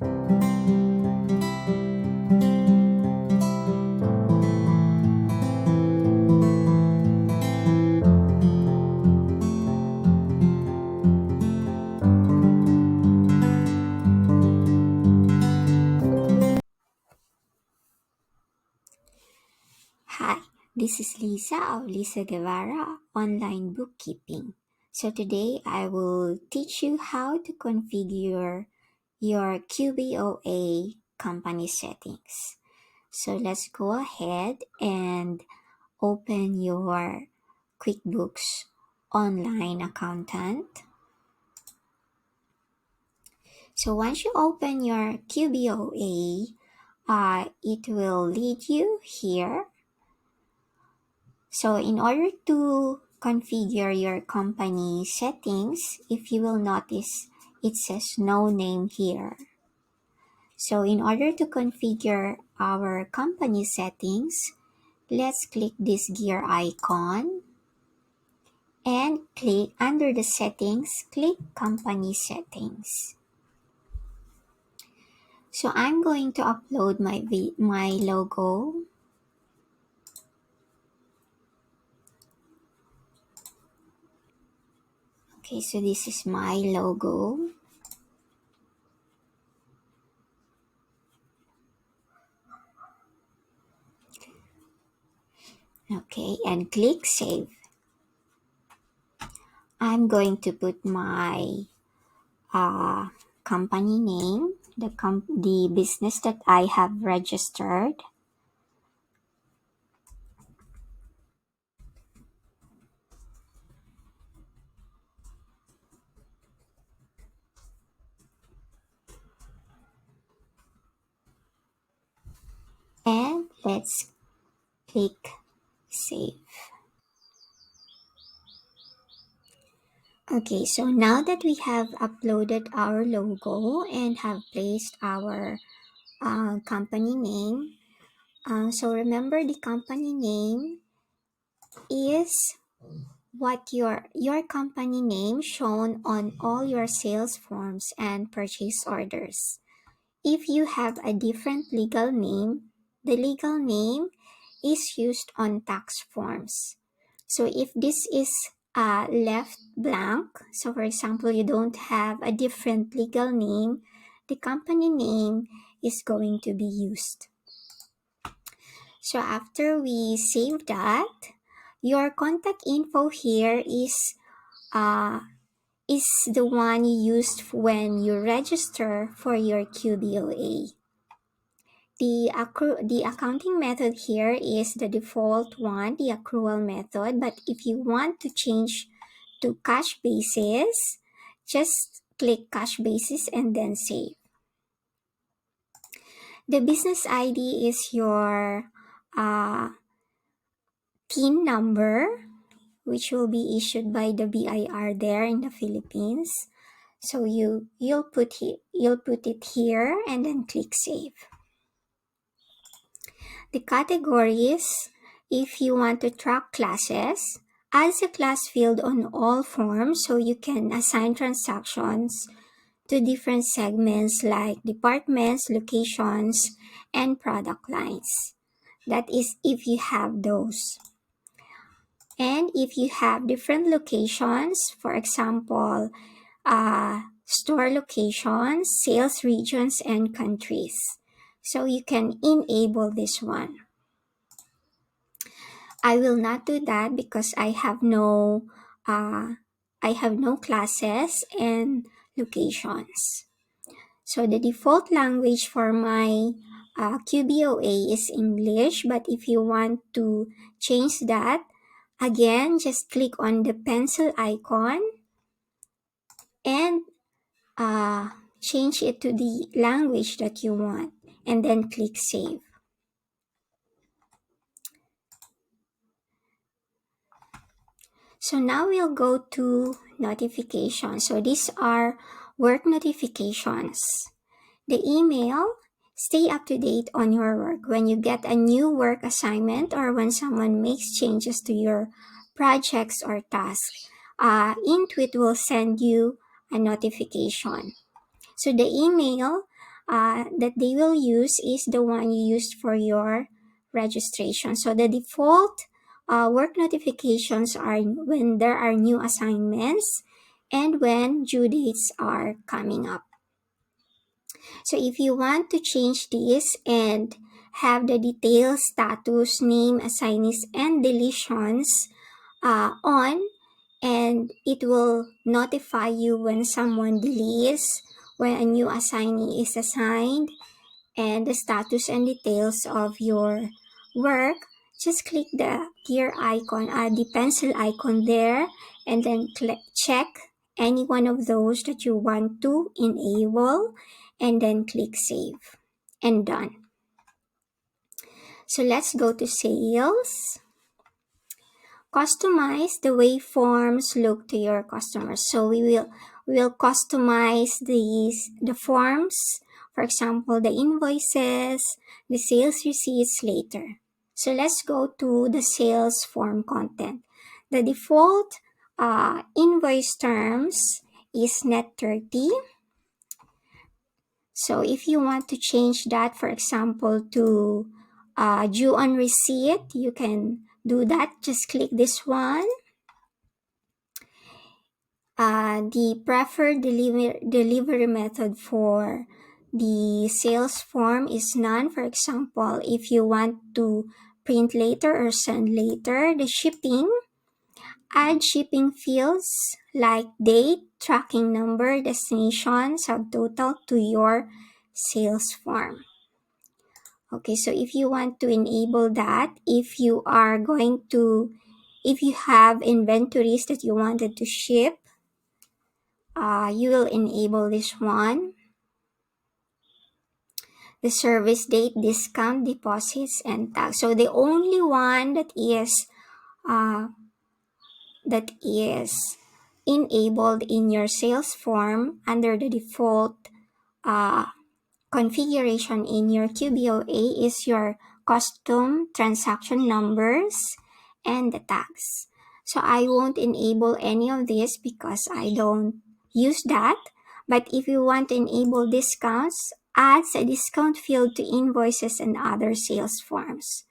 Hi, this is Lisa of Lisa Guevara Online Bookkeeping. So today I will teach you how to configure your QBOA company settings. So let's go ahead and open your QuickBooks Online Accountant. So once you open your QBOA, it will lead you here. So in order to configure your company settings, if you will notice, it says no name here. So in order to configure our company settings, let's click this gear icon and click under the settings, click company settings. So I'm going to upload my logo. Okay, so this is my logo. Okay, and click save. I'm going to put my company name, the business that I have registered. And let's click save. Okay, so now that we have uploaded our logo and have placed our company name, so remember the company name is what your company name shown on all your sales forms and purchase orders. If you have a different legal name, the legal name is used on tax forms. So if this is left blank, so for example, you don't have a different legal name, the company name is going to be used. So after we save that, your contact info here is the one you used when you register for your QBOA. The accounting method here is the default one, the accrual method, but if you want to change to cash basis, just click cash basis and then save. The business ID is your TIN number, which will be issued by the BIR there in the Philippines. So you'll put it here and then click save. The categories, if you want to track classes, add a class field on all forms so you can assign transactions to different segments like departments, locations, and product lines. That is if you have those. And if you have different locations, for example, store locations, sales regions, and countries. So you can enable this one. I will not do that because I have no classes and locations. So the default language for my QBOA is English, but if you want to change that, again, just click on the pencil icon and change it to the language that you want, and then click save. So now we'll go to notifications. So these are work notifications. The email, stay up to date on your work. When you get a new work assignment or when someone makes changes to your projects or tasks, Intuit will send you a notification. So the email, that they will use is the one you used for your registration. So the default work notifications are when there are new assignments and when due dates are coming up. So if you want to change this and have the details, status, name, assignees, and deletions on, and it will notify you when someone deletes, when a new assignee is assigned, and the status and details of your work, just click the gear icon, the pencil icon there, and then check any one of those that you want to enable, and then click save, and done. So let's go to sales. Customize the way forms look to your customers. So we will customize the forms, for example, the invoices, the sales receipts later. So let's go to the sales form content. The default invoice terms is net 30. So if you want to change that, for example, to due on receipt, you can do that. Just click this one. The preferred delivery method for the sales form is none. For example, if you want to print later or send later, the shipping, add shipping fields like date, tracking number, destination, subtotal to your sales form. Okay, so if you want to enable that, if you have inventories that you wanted to ship, you will enable this one. The service date, discount, deposits, and tax. So the only one that is enabled in your sales form under the default configuration in your QBOA is your custom transaction numbers and the tax. So I won't enable any of this because I don't use that. But if you want to enable discounts, add a discount field to invoices and other sales forms.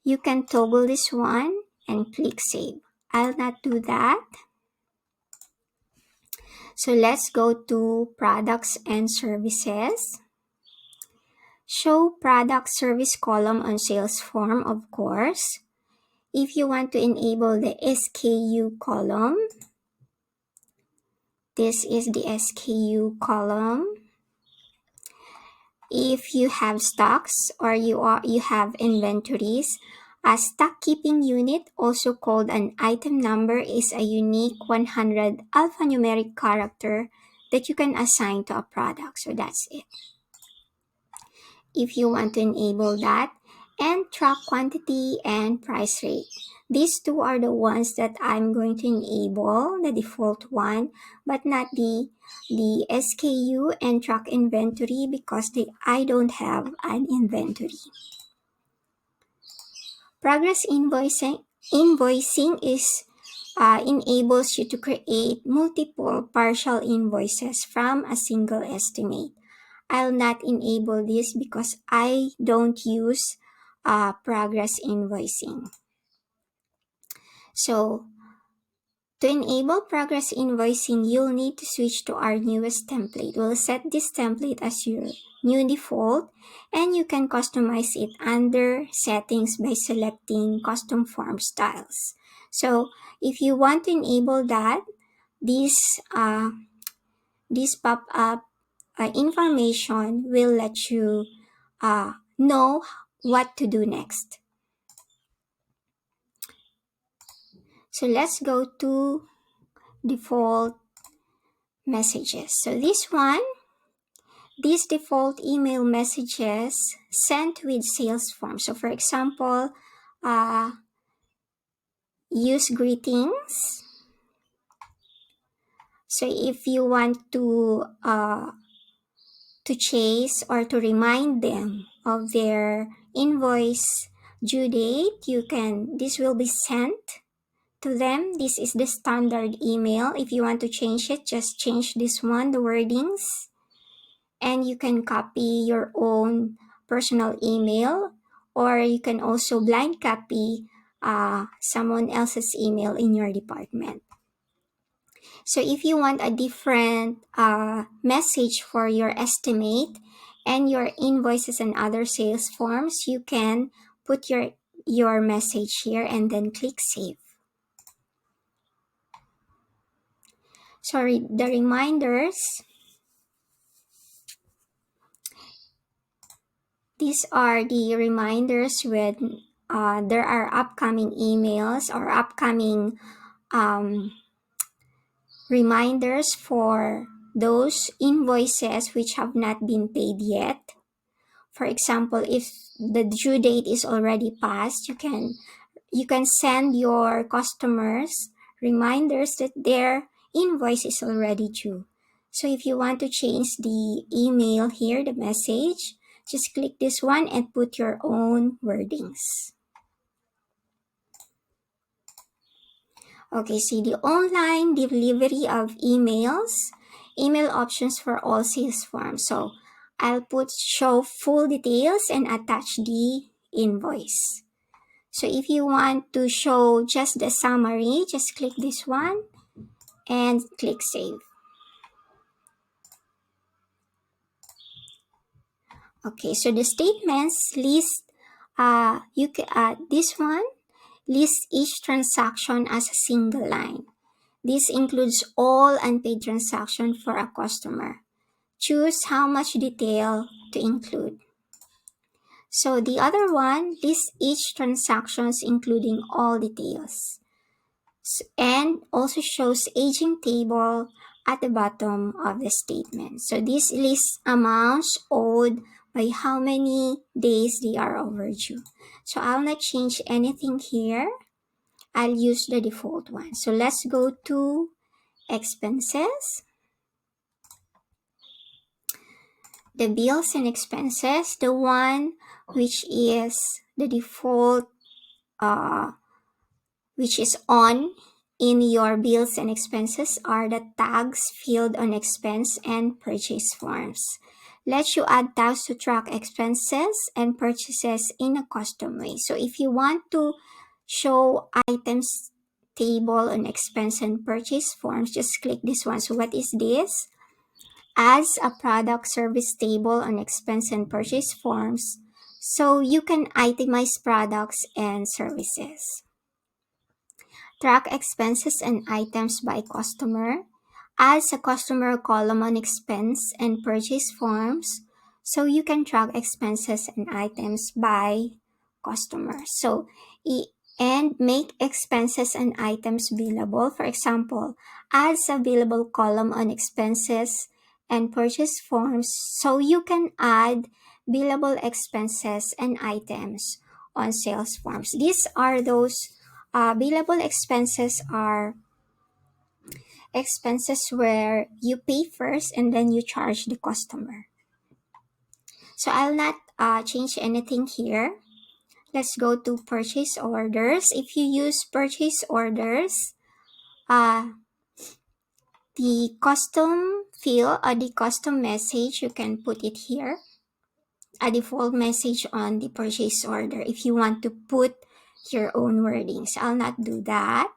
You can toggle this one and click save. I'll not do that. So let's go to products and services. Show product service column on sales form, of course. If you want to enable the SKU column, this is the SKU column. If you have stocks or you have inventories, a stock keeping unit, also called an item number, is a unique 100 alphanumeric character that you can assign to a product. So that's it. If you want to enable that, and track quantity and price rate. These two are the ones that I'm going to enable, the default one, but not the SKU and track inventory because I don't have an inventory. Progress invoicing is enables you to create multiple partial invoices from a single estimate. I'll not enable this because I don't use progress invoicing. So to enable progress invoicing, you'll need to switch to our newest template. We'll set this template as your new default, and you can customize it under settings by selecting custom form styles. So if you want to enable that, this pop-up information will let you know what to do next. So let's go to default messages. So these default email messages sent with sales form. So for example, use greetings. So if you want to chase or to remind them of their invoice due date, this will be sent to them. This is the standard email. If you want to change it, just change this one, the wordings. and you can copy your own personal email, or you can also blind copy someone else's email in your department. So if you want a different message for your estimate and your invoices and other sales forms, you can put your message here and then click save. Sorry, the reminders. These are the reminders when there are upcoming emails or upcoming reminders for those invoices which have not been paid yet. For example, if the due date is already passed, you can send your customers reminders that their invoice is already due. So if you want to change the email here, the message, just click this one and put your own wordings. Okay, see the online delivery of emails, email options for all sales forms. So I'll put show full details and attach the invoice. So if you want to show just the summary, just click this one and click save. Okay, so the statements list, this one lists each transaction as a single line. This includes all unpaid transactions for a customer. Choose how much detail to include. So the other one lists each transactions including all details. And also shows aging table at the bottom of the statement. So this lists amounts owed by how many days they are overdue. So I'll not change anything here. I'll use the default one. So let's go to expenses. The bills and expenses, the one which is the default, which is on in your bills and expenses, are the tags filled on expense and purchase forms. Let you add tags to track expenses and purchases in a custom way. So if you want to show items table on expense and purchase forms, just click this one. So what is this? Adds a product service table on expense and purchase forms, so you can itemize products and services. Track expenses and items by customer. Adds a customer column on expense and purchase forms, so you can track expenses and items by customer. So, and make expenses and items billable. For example, adds a billable column on expenses and purchase forms, so you can add billable expenses and items on sales forms. These are those billable expenses are expenses where you pay first and then you charge the customer. So I'll not change anything here. Let's go to purchase orders. If you use purchase orders, the custom field or the custom message, you can put it here. A default message on the purchase order if you want to put your own wordings. I'll not do that.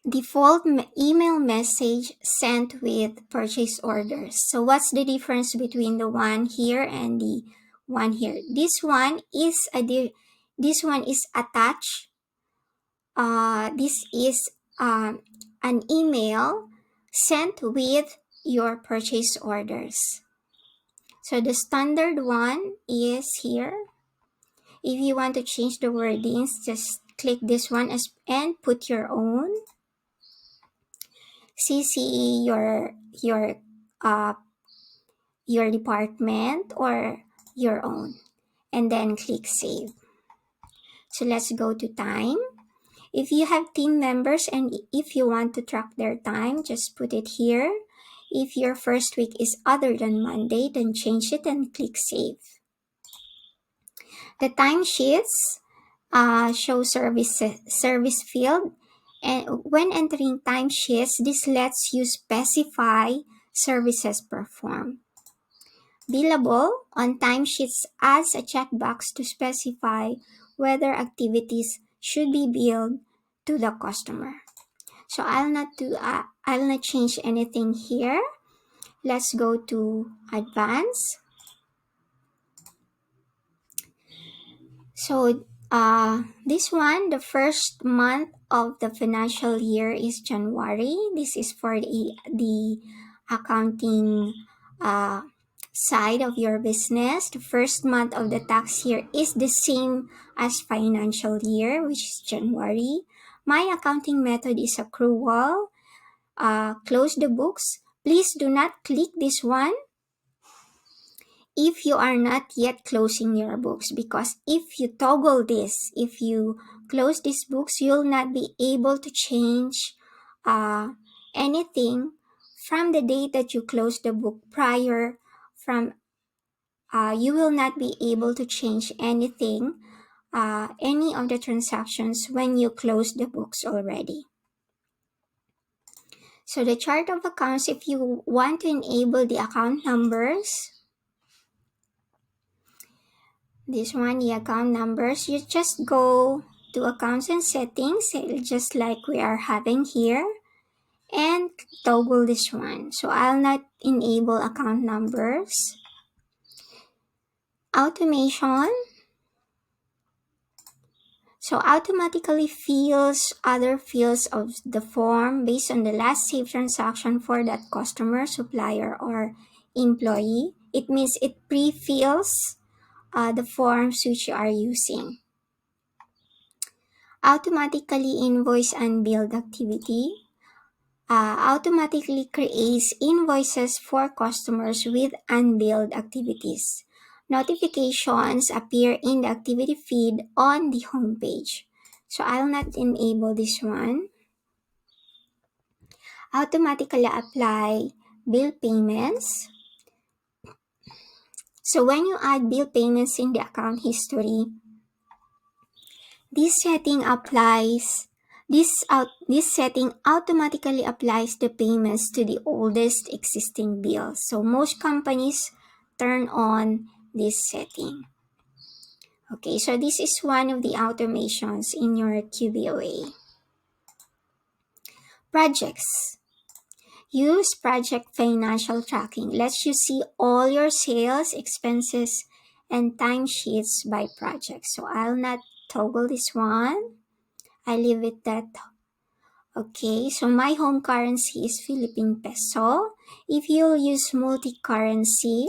Default email message sent with purchase orders. So what's the difference between the one here and the one here? This one is attached. This is an email sent with your purchase orders. So the standard one is here. If you want to change the wordings, just click this one and put your own. CC your department or your own, and then click save. So let's go to time. If you have team members and if you want to track their time, just put it here. If your first week is other than Monday, then change it and click save. The timesheets show service field. And when entering timesheets, this lets you specify services performed. Billable on timesheets adds a checkbox to specify whether activities should be billed to the customer. So I'll not change anything here. Let's go to advanced. So this one, the first month of the financial year is January. This is for the accounting side of your business. The first month of the tax year is the same as financial year, which is January. My accounting method is accrual. Close the books. Please do not click this one if you are not yet closing your books, because if you toggle this, if you close these books, you'll not be able to change anything from the date that you close the book prior from you will not be able to change anything, any of the transactions when you close the books already. So the chart of accounts, if you want to enable the account numbers, this one, the account numbers, you just go to accounts and settings, just like we are having here, and toggle this one. So I'll not enable account numbers. Automation. So automatically fills other fields of the form based on the last saved transaction for that customer, supplier, or employee. It means it pre-fills the forms which you are using. Automatically invoice unbilled activity. Automatically creates invoices for customers with unbilled activities. Notifications appear in the activity feed on the home page. So I'll not enable this one. Automatically apply bill payments. So when you add bill payments in the account history, this setting automatically applies the payments to the oldest existing bill. So most companies turn on this setting. Okay, so this is one of the automations in your QBOA. Projects. Use project financial tracking. Lets you see all your sales, expenses, and timesheets by project. So I'll not toggle this one. I leave it that. Okay, so my home currency is Philippine peso. If you'll use multi-currency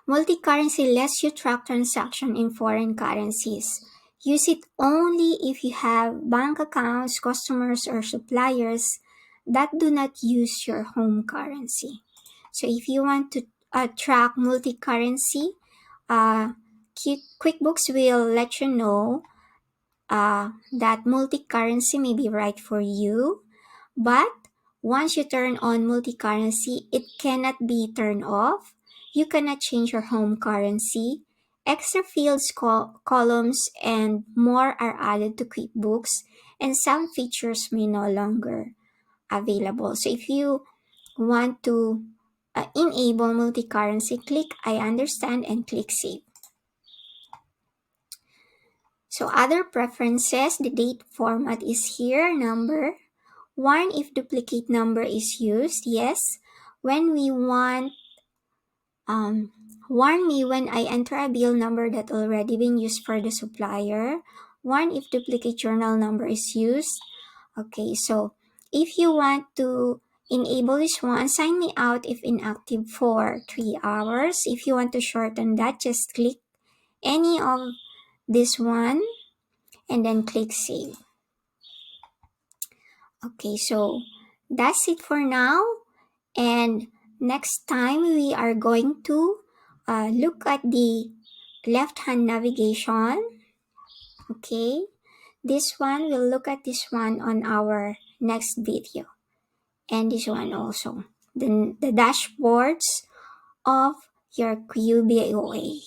lets you track transaction in foreign currencies. Use it only if you have bank accounts, customers, or suppliers that do not use your home currency. So if you want to track multi-currency, QuickBooks will let you know that multi-currency may be right for you, but once you turn on multi-currency, it cannot be turned off. You cannot change your home currency. Extra fields, columns, and more are added to QuickBooks, and some features may no longer available. So if you want to enable multi-currency, click I understand and click save. So other preferences, the date format is here, number. Warn if duplicate number is used, yes. When we want, warn me when I enter a bill number that already been used for the supplier. Warn if duplicate journal number is used. Okay, so if you want to enable this one, sign me out if inactive for 3 hours. If you want to shorten that, just click any of this one and then click save. Okay, so that's it for now, and next time we are going to look at the left hand navigation. Okay, this one, we'll look at this one on our next video, and this one also, the dashboards of your QBOA.